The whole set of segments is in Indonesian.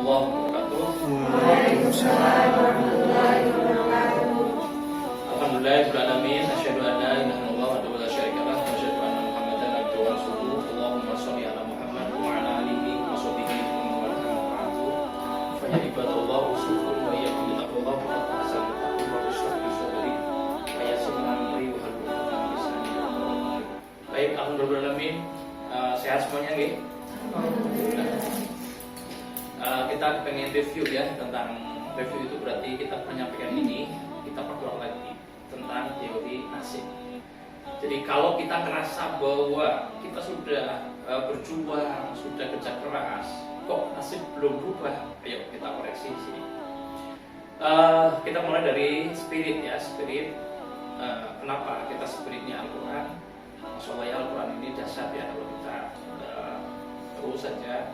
warahmatullahi wabarakatuh. Waalaikumsalam warahmatullahi wabarakatuh. Alhamdulillahirabbil alamin, asyhadu an la ilaha illallah wahdahu la syarika lah, wa asyhadu anna Muhammadan abduhu wa rasuluh. Allahumma shalli ala Muhammad wa ala alihi wa sahbihi wa man walahu. Fa ya ibadallah usul wa iyyakum bittaqwallah wa ahsan taqwa wa syukri sadri wa yassir amri wa hal 'uqdatam min lisani yafqahu qawli. Baik, alhamdulillah alamin. Sehat semuanya nggih? Kita pengen review ya, tentang review itu berarti kita menyampaikan ini, kita perkuat lagi tentang teori nasib. Jadi kalau kita merasa bahwa kita sudah berjuang, sudah kerja keras, kok nasib belum berubah, ayo kita koreksi di sini. Kita mulai dari spirit ya, spirit. Kenapa kita spiritnya Al-Quran? Masya Allah ya, Al-Quran ini dahsyat ya, kalau kita terus saja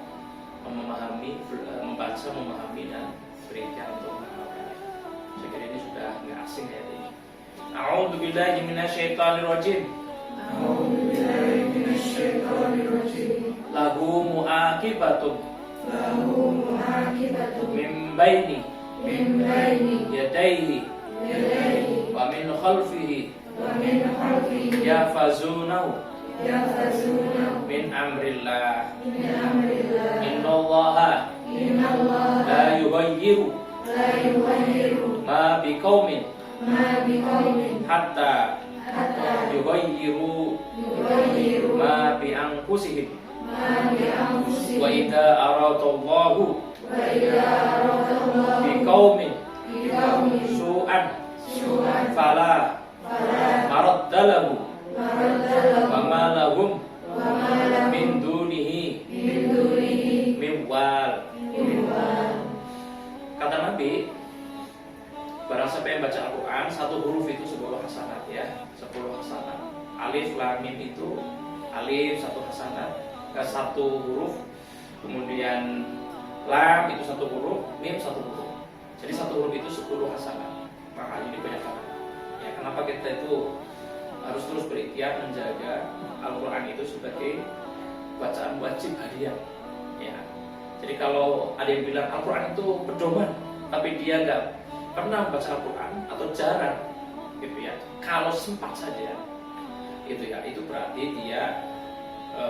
memahami, membaca, memahami dan berikan untuk mengamalkannya. Saya kira ini sudah nggak asing ya ini. A'udzubillahi minasyaitonirrajim. A'udzubillahi minasyaitonirrajim. Lahu mu'aqibatun min baini yadayhi wa min khalfihi yahfazunahu min amrillah. Innallaha la yughayyiru ma biqaumin hatta yughayyiru ma bi anfusihim. Wa idza aradallahu biqaumin su'an fala maraddalahu wa ma lahum min dunihi min wal. Kata Nabi, barang siapa yang baca Al-Quran, satu huruf itu 10 hasanat ya, 10 hasanat. Alif lam mim itu alif 1 hasanat, satu huruf. Kemudian lam itu 1 huruf, mim 1 huruf. Jadi satu huruf itu 10 hasanat. Maka ini banyak banget. Ya, kenapa kita itu harus terus berikhtiar menjaga Al-Quran itu sebagai bacaan wajib harian ya. Jadi kalau ada yang bilang Al-Quran itu pedoman, tapi dia nggak pernah baca Al-Quran atau jarang gitu ya, kalau sempat saja gitu ya, itu berarti dia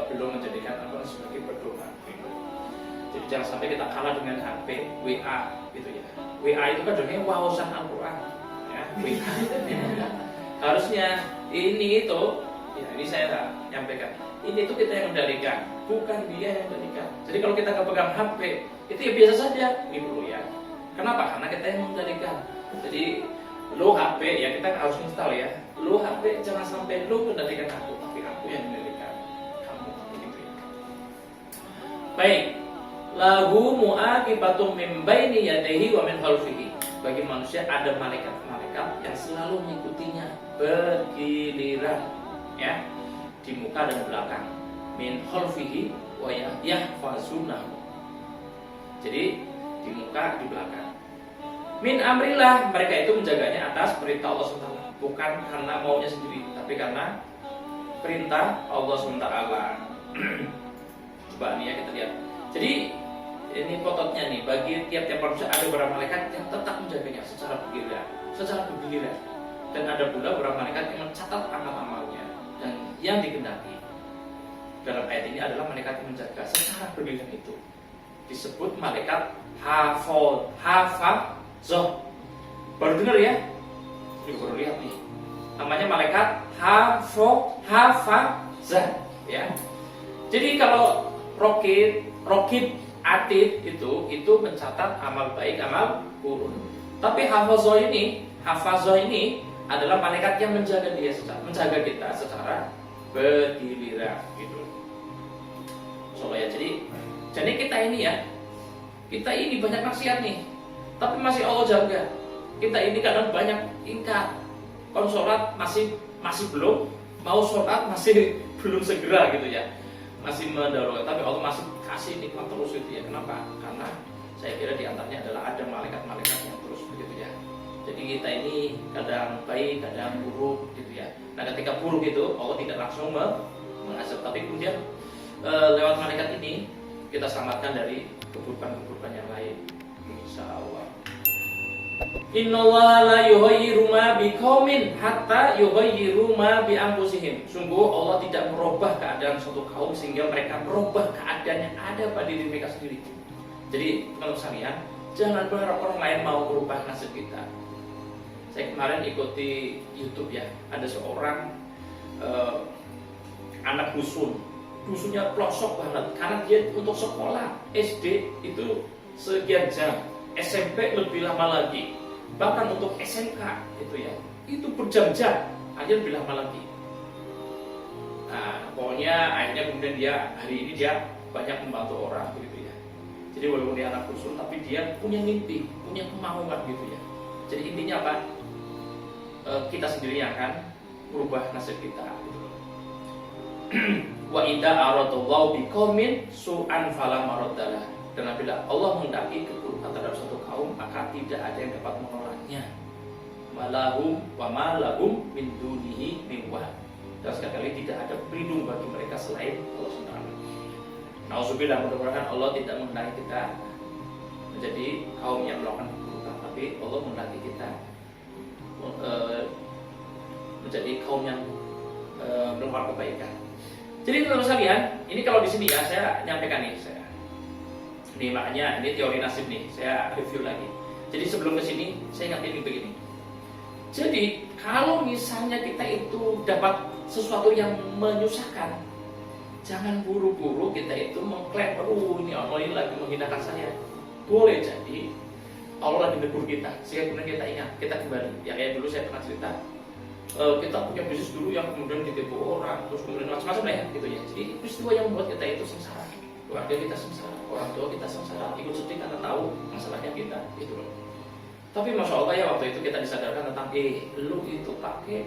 belum menjadikan Al-Quran sebagai pedoman gitu. Jadi jangan sampai kita kalah dengan HP, WA gitu ya. WA itu kan dengannya wawasan Al-Quran ya, WA. Harusnya ini itu ya, ini saya nyampaikan, ini itu kita yang mendalikan, bukan dia yang mendalikan. Jadi kalau kita nggak pegang HP itu ya biasa saja gitu ya. Kenapa? Karena kita yang mendalikan. Jadi lo HP ya, kita harus install ya. Lo HP jangan sampai lo mendalikan aku, tapi aku yang mendalikan kamu gitu ya. Baik, lahu mu'aqibatum min baini yadayhi wa min khalfihi. Bagi manusia ada malaikat-malaikat yang selalu mengikutinya bergiliran ya, di muka dan belakang. Min khalfihi wa yahfazunahu. Jadi di muka, di belakang. Min amrillah, mereka itu menjaganya atas perintah Allah SWT, bukan karena maunya sendiri, tapi karena perintah Allah SWT. Coba nih ya, kita lihat. Jadi ini pototnya nih, bagi tiap-tiap manusia ada beberapa malaikat yang tetap menjaganya secara bergiliran, dan ada pula beberapa malaikat yang mencatat amal-amalnya dan yang dikehendaki. Dalam ayat ini adalah malaikat yang menjaga secara bergiliran itu disebut malaikat hafazah. Baru dengar ya? Ini baru lihat nih. Namanya malaikat hafazah ya. Jadi kalau rokib, atid itu mencatat amal baik, amal buruk. Tapi hafazah ini adalah malaikat yang menjaga menjaga kita secara bergiliran gitu. Soalnya jadi kita ini banyak maksiat nih, tapi masih Allah jaga. Kita ini kadang banyak ingkar, kalau sholat masih belum, mau sholat masih belum segera gitu ya, masih mendarurat, tapi Allah masih kasih nikmat terus gitu ya. Kenapa? Karena saya kira diantaranya adalah ada malaikat-malaikat yang terus begitu ya. Jadi kita ini kadang baik, kadang buruk gitu ya. Nah ketika buruk itu Allah tidak langsung mengazab, tapi kemudian lewat malaikat ini kita selamatkan dari keburukan-keburukan yang lain. Insyaallah. Innallaha la yughayyiru ma biqaumin hatta yughayyiru ma bi anfusihim. Sungguh Allah tidak merubah keadaan suatu kaum sehingga mereka merubah keadaan yang ada pada diri mereka sendiri. Jadi kalau sekalian, jangan berharap orang lain mau merubah nasib kita. Saya kemarin ikuti YouTube ya, ada seorang anak dusunnya pelosok banget karena dia untuk sekolah SD itu sekian jam, SMP lebih lama lagi, bahkan untuk SMK itu berjam-jam, akhirnya lebih lama lagi. Nah, pokoknya akhirnya kemudian dia hari ini dia banyak membantu orang gitu ya. Jadi walaupun dia anak dusun, tapi dia punya mimpi, punya kemauan gitu ya. Jadi intinya apa? Kita sendiri yang akan merubah nasib kita. Gitu. Wa idza aradallahu biqaumin su'an fala maraddalah. Dan apabila Allah menghendaki keburukan terhadap suatu kaum, maka tidak ada yang dapat menolaknya. Malahum wa malahum min dunihi min wah. Dan sekali tidak ada pelindung bagi mereka selain Allah SWT. Nauzubillah, mudah-mudahan Allah tidak menghendaki kita menjadi kaum yang melakukan keburukan, tapi Allah menghendaki kita menjadi kaum yang melakukan kebaikan. Jadi teman-teman sekalian, ini kalau di sini ya saya nyampaikan nih saya. Ini makanya ini teori nasib nih, saya review lagi. Jadi sebelum ke sini saya ingat ini begini. Jadi kalau misalnya kita itu dapat sesuatu yang menyusahkan, jangan buru-buru kita itu mengklaim, ini Allah ini lagi menghinakan saya. Boleh jadi Allah lagi menegur kita, sehingga kemudian kita ingat, kita kembali. Ya kayak dulu saya pernah cerita, kita punya bisnis dulu yang kemudian ditipu orang, terus kemudian macam-macam lah ya, gitu ya. Jadi peristiwa yang membuat kita itu sengsara, keluarga kita sengsara, orang tua kita sengsara, ikut sedih karena tahu masalahnya kita, gitu loh. Tapi masya Allah ya waktu itu kita disadarkan tentang, lu itu pakai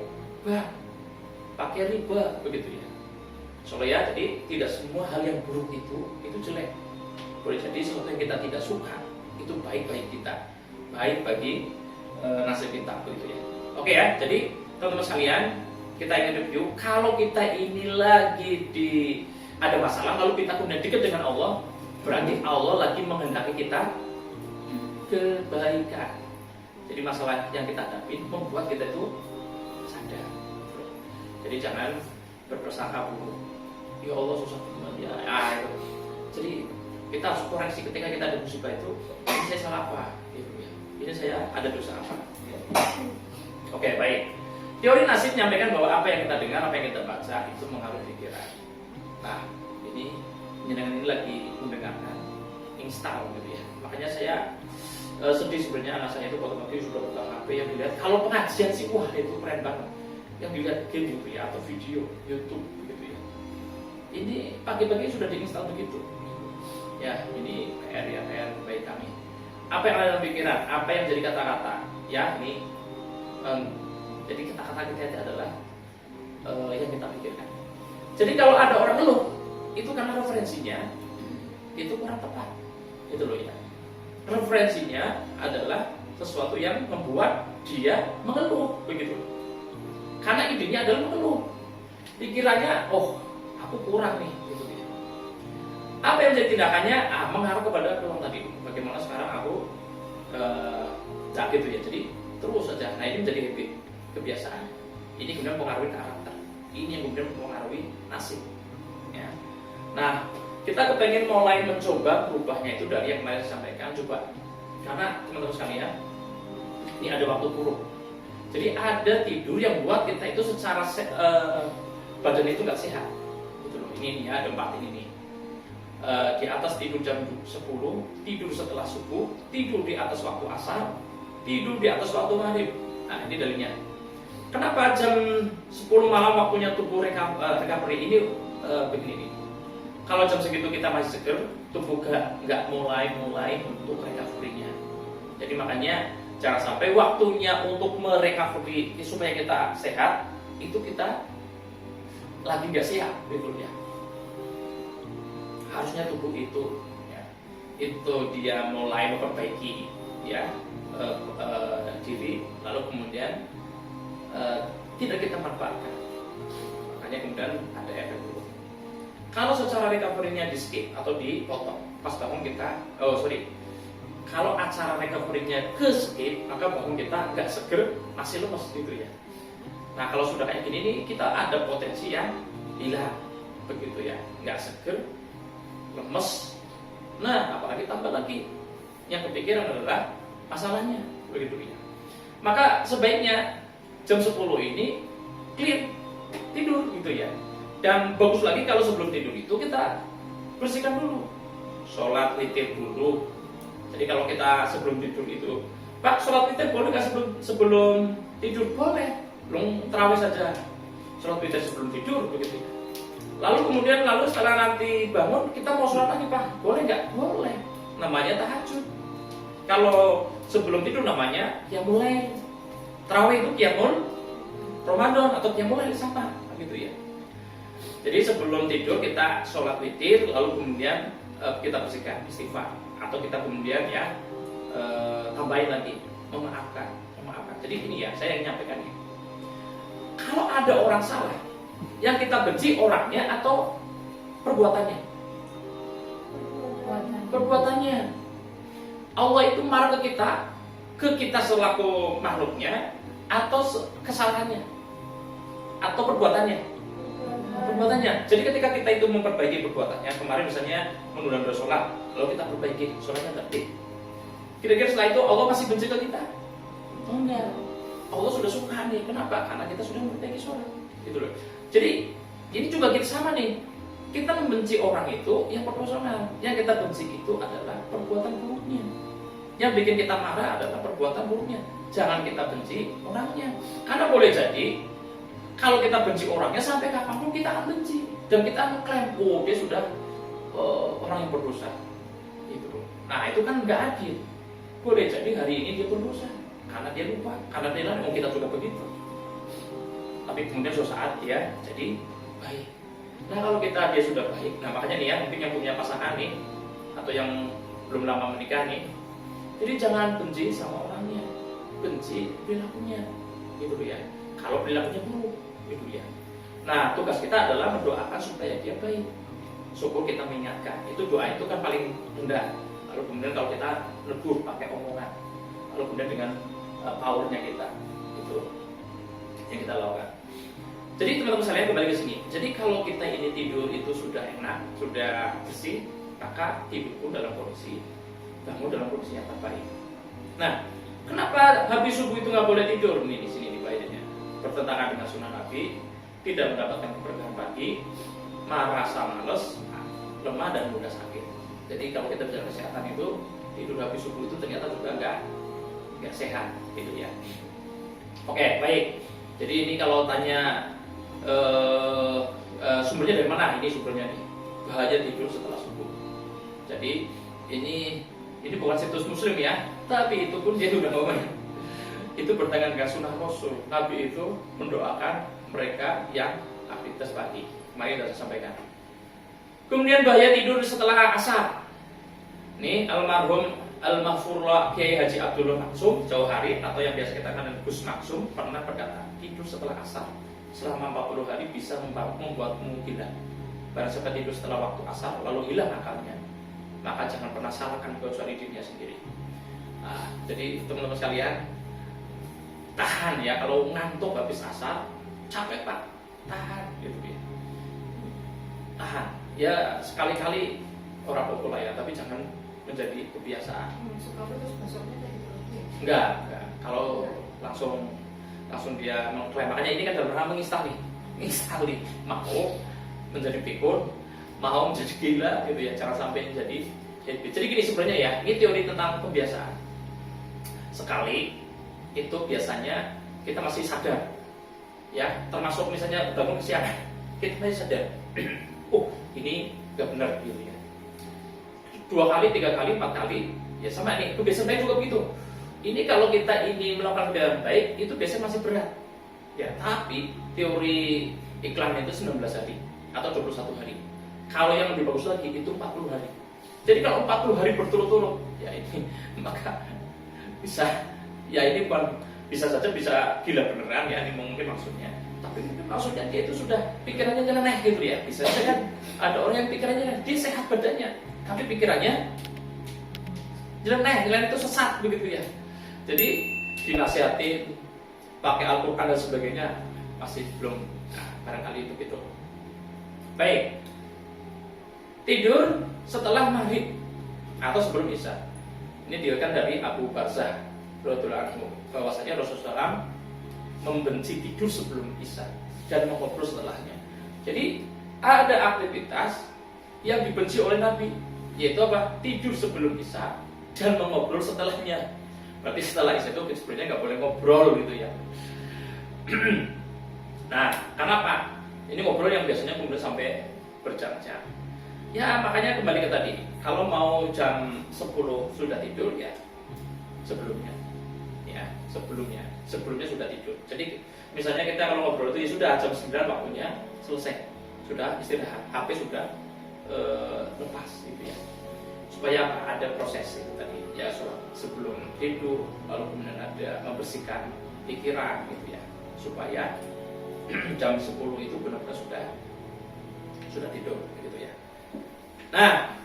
bank, pakai riba, begitu ya. Soalnya ya, jadi tidak semua hal yang buruk itu jelek. Boleh jadi sesuatu yang kita tidak suka itu baik bagi kita, baik bagi nasib kita, begitu ya. Oke ya, jadi teman-teman sekalian, kita ingin review, kalau kita ini lagi ada masalah, lalu kita kemudian dekat dengan Allah, berarti Allah lagi menghendaki kita kebaikan. Jadi masalah yang kita hadapi membuat kita itu sadar. Jadi jangan berprasangka buruk. Ya Allah susah banget ya. Itu. Jadi kita harus koreksi ketika kita ada musibah itu. Ini saya salah apa? Gitu ya. Ini saya ada dosa apa? Oke, baik. Teori nasib menyampaikan bahwa apa yang kita dengar, apa yang kita baca itu mengaruhi pikiran. Nah, ini menyenangkan ini lagi mendengarkan install gitu ya. Makanya saya sedih sebenarnya anak saya itu waktu sudah pegang HP yang dilihat. Kalau pengajian sih wah itu keren banget. Yang dilihat game gitu ya atau video YouTube gitu ya. Ini pagi-pagi sudah diinstal begitu. Ya, ini PR ya, PR baik kami. Apa yang ada dalam pikiran? Apa yang jadi kata-kata? Ya, ini jadi kata-kata kita adalah yang kita pikirkan. Jadi kalau ada orang ngeluh, itu karena referensinya itu kurang tepat. Itu loh ya. Referensinya adalah sesuatu yang membuat dia mengeluh, begitu. Karena idenya adalah mengeluh. Pikirannya, oh, aku kurang nih, gitu ya. Apa yang jadi tindakannya? Mengarah kepada peluang tadi. Bagaimana sekarang aku gitu ya. Jadi terus saja. Nah ini menjadi habit, kebiasaan. Ini kemudian mempengaruhi karakter. Ini yang kemudian mempengaruhi nasib. Ya. Nah, kita kepengen mulai mencoba berubahnya itu dari yang kemarin saya sampaikan, coba. Karena teman-teman sekalian, ini ada waktu buruk. Jadi ada tidur yang buat kita itu secara badan itu nggak sehat. Gitu loh. Ini ya, ada 4 ini nih. Di atas tidur jam 10, tidur setelah subuh, tidur di atas waktu asar, tidur di atas waktu maghrib. Nah ini dalilnya. Kenapa jam 10 malam waktunya tubuh recovery ini begini nih? Kalau jam segitu kita masih seger, tubuh nggak mulai untuk recovery-nya. Jadi makanya jangan sampai waktunya untuk merecovery supaya kita sehat itu kita lagi nggak sehat, betul ya. Harusnya tubuh itu, ya, itu dia mulai memperbaiki, ya, diri, lalu kemudian tidak kita manfaatkan. Makanya kemudian ada efek buruk. Kalau secara recovery-nya di skip atau dipotong, pas bangun kita, kalau acara recovery-nya ke skip, maka bangun kita nggak seger, masih lemes gitu ya. Nah kalau sudah kayak gini nih, kita ada potensi yang hilang, begitu ya, nggak seger, lemes. Nah apalagi tambah lagi, yang kepikiran adalah masalahnya, begitu ya. Maka sebaiknya jam 10 ini clear, tidur gitu ya. Dan bagus lagi kalau sebelum tidur itu kita bersihkan dulu, sholat witir dulu. Jadi kalau kita sebelum tidur itu, Pak sholat witir boleh nggak sebelum tidur? Boleh, belum terawih saja, sholat witir sebelum tidur begitu. Lalu setelah nanti bangun kita mau sholat lagi Pak, boleh nggak? Boleh, namanya tahajud. Kalau sebelum tidur namanya qiyamul lail. Terawih itu qiyamul Ramadan atau qiyamul lail sama, gitu ya. Jadi sebelum tidur kita sholat witir, lalu kemudian kita bersihkan istighfar, atau kita kemudian ya tambahin lagi memaafkan. Jadi gini ya, saya yang nyampaikan ini. Kalau ada orang salah, yang kita benci orangnya atau perbuatannya? Perbuatannya. Allah itu marah ke kita selaku makhluknya, atau kesalahannya, atau perbuatannya. Jadi ketika kita itu memperbaiki perbuatannya, kemarin misalnya menunda sholat, lalu kita perbaiki sholatnya tertib. Kira-kira setelah itu Allah masih benci ke kita? Enggak. Allah sudah suka nih. Kenapa? Karena kita sudah memperbaiki sholat. Gitu loh. Jadi ini juga kita sama nih. Kita membenci orang itu yang proporsional. Yang kita benci itu adalah perbuatan buruknya. Yang bikin kita marah adalah perbuatan buruknya. Jangan kita benci orangnya. Karena boleh jadi kalau kita benci orangnya, sampai kapanpun kita akan benci. Dan kita akan klaim, oh dia sudah orang yang berdosa. Gitu. Nah itu kan nggak adil. Boleh jadi hari ini dia berdosa, karena dia lupa, karena dia lalai, kita juga begitu. Tapi kemudian suatu saat dia jadi baik. Nah kalau dia sudah baik, nah makanya nih ya, mungkin yang punya pasangan nih, atau yang belum lama menikah nih, jadi jangan benci sama orangnya, benci perilakunya, gitu ya. Kalau perilakunya buruk, gitu ya. Nah, tugas kita adalah mendoakan supaya dia baik. Syukur kita mengingatkan. Itu doa itu kan paling rendah. Lalu kemudian kalau kita negur pakai omongan, lalu kemudian dengan powernya kita, itu yang kita lakukan. Jadi teman-teman sekalian kembali ke sini. Jadi kalau kita ini tidur itu sudah enak, sudah bersih, maka tidur pun dalam kondisi bangun dalam kondisi yang terbaik. Nah, kenapa habis subuh itu nggak boleh tidur? Nih di sini faedahnya. Bertentangan dengan sunnah Nabi, tidak mendapatkan keberkahan pagi, merasa males, lemah dan mudah sakit. Jadi kalau kita bicara kesehatan itu, tidur habis subuh itu ternyata juga nggak sehat, gitu ya. Oke, baik. Jadi ini kalau tanya sumbernya dari mana? Ini sumbernya nih, bahaya tidur setelah subuh. Jadi ini bukan situs Muslim ya, tapi itu pun dia sudah ngomong. Itu bertentangan dengan sunnah Rasul. Nabi itu mendoakan mereka yang aktivitas pagi. Mari kita sampaikan. Kemudian bahaya tidur setelah asar. Nih almarhum Al-Maghfurullah Kiai Haji Abdullah Maksum Jauhari, atau yang biasa kita kenal Gus Maksum, pernah berkata, tidur setelah asar selama 40 hari bisa membuatmu gila. Barang siapa tidur setelah waktu asar lalu hilang akalnya, maka jangan pernah salahkan kecuali dirinya sendiri. Nah, jadi teman-teman sekalian, tahan ya, kalau ngantuk habis asar, capek Pak, tahan gitu ya. Tahan. Ya sekali-kali orang apa ya, tapi jangan menjadi kebiasaan. Suka terus besoknya kayak gitu. Enggak. Kalau langsung dia mengklaim. Makanya ini kan dalam rangka menginstal nih, mau menjadi pikun, mau menjadi gila gitu ya. Jangan sampai menjadi habit. Jadi gini sebenarnya ya, ini teori tentang kebiasaan. Sekali itu biasanya kita masih sadar, ya, termasuk misalnya bangun kesiangan, kita masih sadar, oh ini nggak benar gitu ya. 2 kali, 3 kali, 4 kali, ya sama nih, kebiasaan baik juga begitu. Ini kalau kita ini melakukan kebiasaan baik, itu biasanya masih berat, ya. Tapi teori iklannya itu 19 hari atau 21 hari. Kalau yang lebih bagus lagi itu 40 hari. Jadi kalau 40 hari berturut-turut, ya ini maka bisa. Ya ini bukan bisa saja bisa gila beneran ya, ini mungkin maksudnya. tapi maksudnya dia itu sudah pikirannya nyeleneh gitu ya. Bisa saja kan ada orang yang pikirannya dia sehat badannya, tapi pikirannya nyeleneh itu sesat begitu ya. Jadi dinasihatin pakai Al-Quran dan sebagainya masih belum, barangkali begitu. Baik, tidur setelah maghrib atau sebelum isya. Ini diriwayatkan dari Abu Barzah radhiyallahu anhu bahwasanya Rasulullah SAW membenci tidur sebelum isya dan mengobrol setelahnya. Jadi ada aktivitas yang dibenci oleh Nabi, yaitu apa? Tidur sebelum isya dan mengobrol setelahnya. Berarti setelah isya itu sebenarnya nggak boleh ngobrol gitu ya. Nah, kenapa? Ini ngobrol yang biasanya kemudian sampai berjam-jam. Ya makanya kembali ke tadi, kalau mau jam 10 sudah tidur ya sebelumnya, sebelumnya sudah tidur. Jadi misalnya kita kalau ngobrol itu ya sudah jam 9 waktunya selesai, sudah istirahat, HP sudah lepas gitu ya, supaya ada proses itu tadi ya, sebelum tidur, lalu kemudian ada membersihkan pikiran gitu ya, supaya jam 10 itu benar-benar sudah tidur gitu ya. Nah,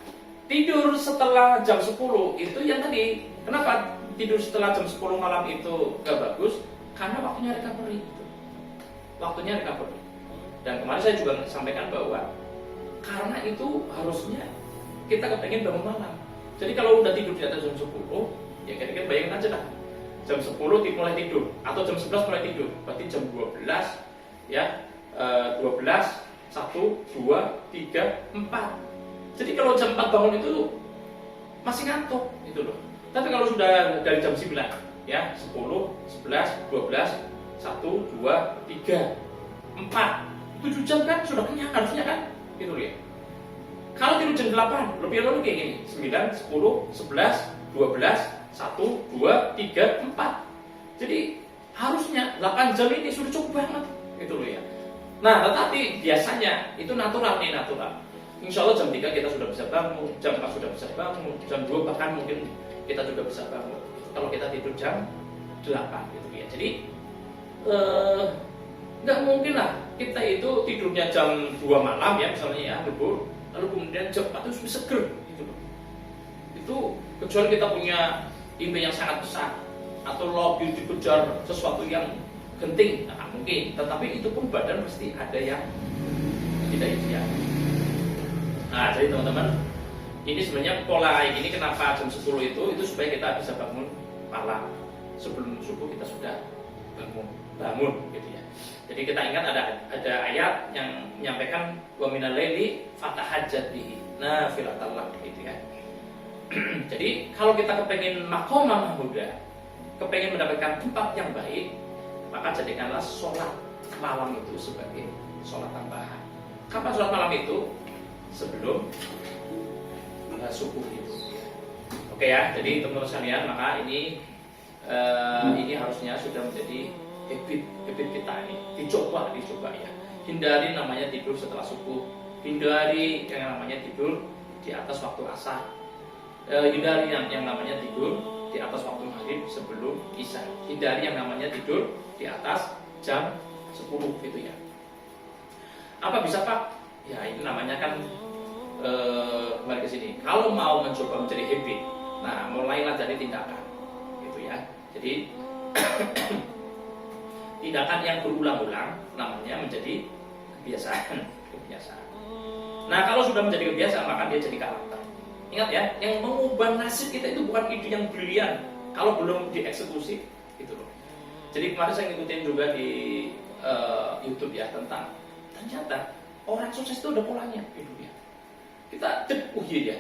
tidur setelah jam 10 itu yang tadi, kenapa tidur setelah jam 10 malam itu gak bagus? Karena waktunya recovery gitu. Waktunya recovery. Dan kemarin saya juga sampaikan bahwa karena itu harusnya kita kepengen bangun malam. Jadi kalau udah tidur di atas jam 10, ya kira-kira bayangin aja lah, jam 10 mulai tidur atau jam 11 mulai tidur, berarti jam 12 ya, 12, 1, 2, 3, 4. Jadi kalau jam 4 bangun itu masih ngantuk gitu loh. Tapi kalau sudah dari jam 9 ya, 10, 11, 12, 1, 2, 3, 4, 7 jam kan sudah kenyang harusnya kan gitu ya. Kalau tidur jam 8 lebih kayak gini, 9, 10, 11, 12, 1, 2, 3, 4. Jadi harusnya 8 jam ini sudah cukup banget gitu loh ya. Nah tetapi biasanya itu natural. Insya Allah jam 3 kita sudah bisa bangun, jam 4 sudah bisa bangun, jam 2 bahkan mungkin kita juga bisa bangun kalau kita tidur jam 8 gitu ya. Jadi nggak mungkin lah kita itu tidurnya jam 2 malam ya misalnya ya, betul, lalu kemudian jam 4 itu sudah seger gitu. Itu kecuali kita punya impian yang sangat besar atau lobby dikejar sesuatu yang genting, nah, mungkin. Tetapi itu pun badan pasti ada yang tidak ideal. Nah, jadi teman-teman, ini sebenarnya pola ini kenapa jam 10 itu supaya kita bisa bangun malam. Sebelum subuh kita sudah bangun gitu ya. Jadi kita ingat ada ayat yang menyampaikan wa minal laili fatahajjat bihi nafilatan lak gitu ya. Jadi kalau kita kepengen maqamah mahmudah, kepengen mendapatkan tempat yang baik, maka jadikanlah sholat malam itu sebagai sholat tambahan. Kapan sholat malam itu? Sebelum subuh itu. Oke ya, jadi teman-teman sekalian, maka ini harusnya sudah menjadi habit kita ini. Dicoba ya. Hindari namanya tidur setelah subuh. Hindari yang namanya tidur di atas waktu asar. Hindari yang namanya tidur di atas waktu maghrib sebelum isya. Hindari yang namanya tidur di atas jam 10 gitu ya. Apa bisa Pak? Ya ini namanya kan kembali ke sini. Kalau mau mencoba menjadi habit, nah mulailah dari tindakan, gitu ya. Jadi tindakan yang berulang-ulang namanya menjadi kebiasaan. Nah kalau sudah menjadi kebiasaan maka dia jadi karakter. Ingat ya, yang mengubah nasib kita itu bukan ide yang brilian kalau belum dieksekusi, gitu loh. Jadi kemarin saya ngikutin juga di YouTube ya tentang ternyata orang sukses itu ada polanya hidupnya. Kita iya ya.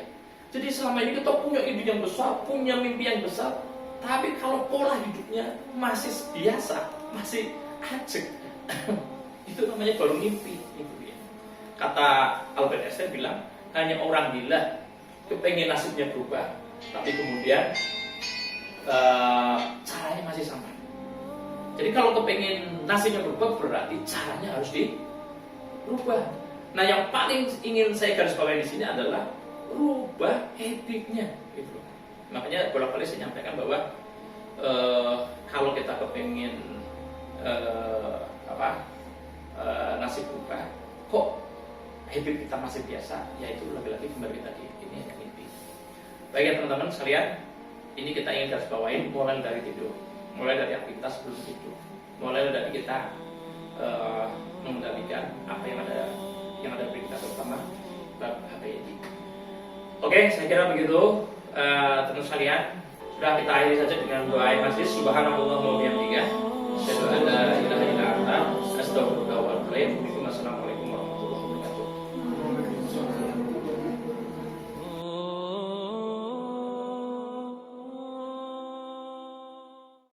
Jadi selama ini kita punya ide yang besar, punya mimpi yang besar, tapi kalau pola hidupnya masih biasa, masih ajek, itu namanya baru mimpi. Gitu ya. Kata Albert Einstein bilang, hanya orang gila kepengen nasibnya berubah, tapi kemudian caranya masih sama. Jadi kalau kepengen nasibnya berubah berarti caranya harus dirubah. Nah, yang paling ingin saya garis bawahi di sini adalah rubah habitnya, gitu. Makanya bolak-balik saya nyampaikan bahwa nasib berubah, kok habit kita masih biasa, yaitu lagi-lagi kembali tadi ini hanya mimpi. Baik ya teman-teman sekalian, ini kita ingin garis bawahi mulai dari tidur, mulai dari aktivitas sebelum tidur, mulai dari kita mengendalikan apa yang ada di kita, terutama bab HP ini. Oke, saya kira begitu teman sekalian. Sudah kita akhiri saja dengan doa yang masih subhanallah wa bihamdihi. Asyhadu an la ilaha illa anta astaghfiruka wa atubu ilaik. Wassalamualaikum.